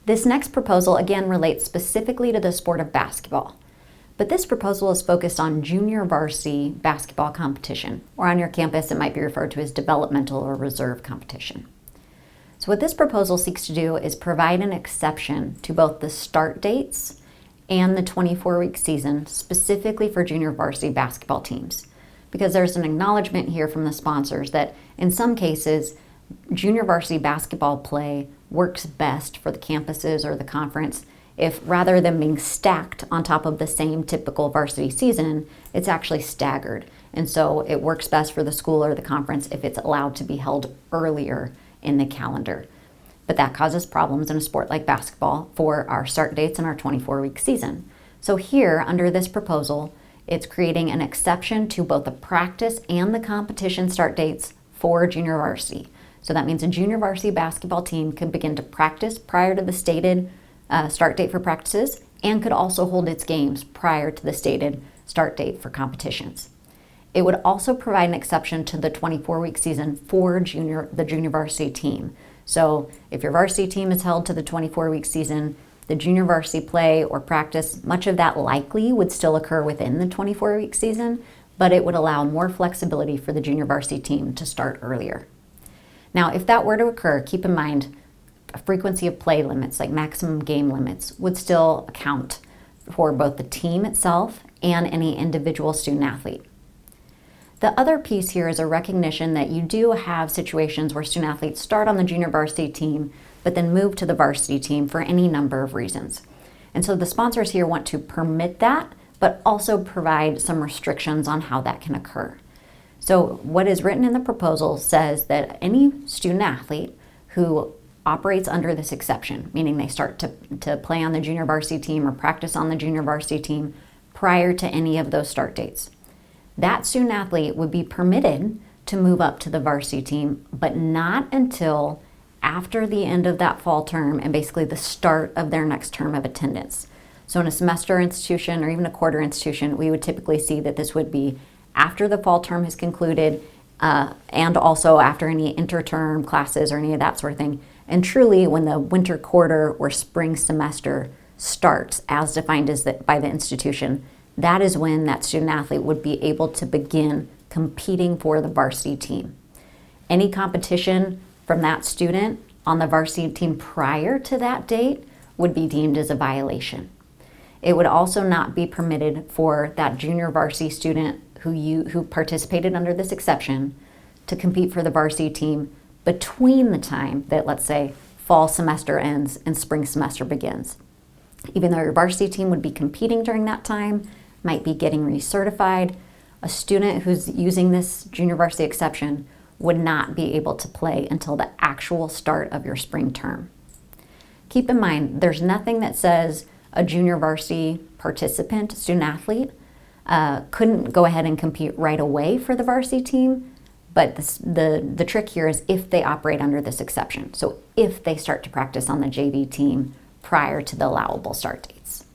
This next proposal again relates specifically to the sport of basketball. But this proposal is focused on junior varsity basketball competition, or on your campus it might be referred to as developmental or reserve competition. So what this proposal seeks to do is provide an exception to both the start dates and the 24-week season specifically for junior varsity basketball teams. Because there's an acknowledgement here from the sponsors that in some cases, junior varsity basketball play works best for the campuses or the conference if rather than being stacked on top of the same typical varsity season, it's actually staggered. And so it works best for the school or the conference if it's allowed to be held earlier in the calendar. But that causes problems in a sport like basketball for our start dates in our 24-week season. So here, under this proposal, it's creating an exception to both the practice and the competition start dates for junior varsity. So that means a junior varsity basketball team could begin to practice prior to the stated start date for practices and could also hold its games prior to the stated start date for competitions. It would also provide an exception to the 24-week season for the junior varsity team. So if your varsity team is held to the 24-week season, the junior varsity play or practice, much of that likely would still occur within the 24-week season, but it would allow more flexibility for the junior varsity team to start earlier. Now, if that were to occur, keep in mind a frequency of play limits, like maximum game limits, would still account for both the team itself and any individual student athlete. The other piece here is a recognition that you do have situations where student athletes start on the junior varsity team, but then move to the varsity team for any number of reasons. And so the sponsors here want to permit that, but also provide some restrictions on how that can occur. So what is written in the proposal says that any student athlete who operates under this exception, meaning they start to play on the junior varsity team or practice on the junior varsity team prior to any of those start dates, that student athlete would be permitted to move up to the varsity team, but not until after the end of that fall term and basically the start of their next term of attendance. So in a semester institution or even a quarter institution, we would typically see that this would be after the fall term has concluded and also after any interterm classes or any of that sort of thing. And truly when the winter quarter or spring semester starts as defined by the institution, that is when that student athlete would be able to begin competing for the varsity team. Any competition from that student on the varsity team prior to that date would be deemed as a violation. It would also not be permitted for that junior varsity student who participated under this exception to compete for the varsity team between the time that, let's say, fall semester ends and spring semester begins. Even though your varsity team would be competing during that time, might be getting recertified, a student who's using this junior varsity exception would not be able to play until the actual start of your spring term. Keep in mind, there's nothing that says a junior varsity participant, student athlete, couldn't go ahead and compete right away for the varsity team, but the trick here is if they operate under this exception. So if they start to practice on the JV team prior to the allowable start dates.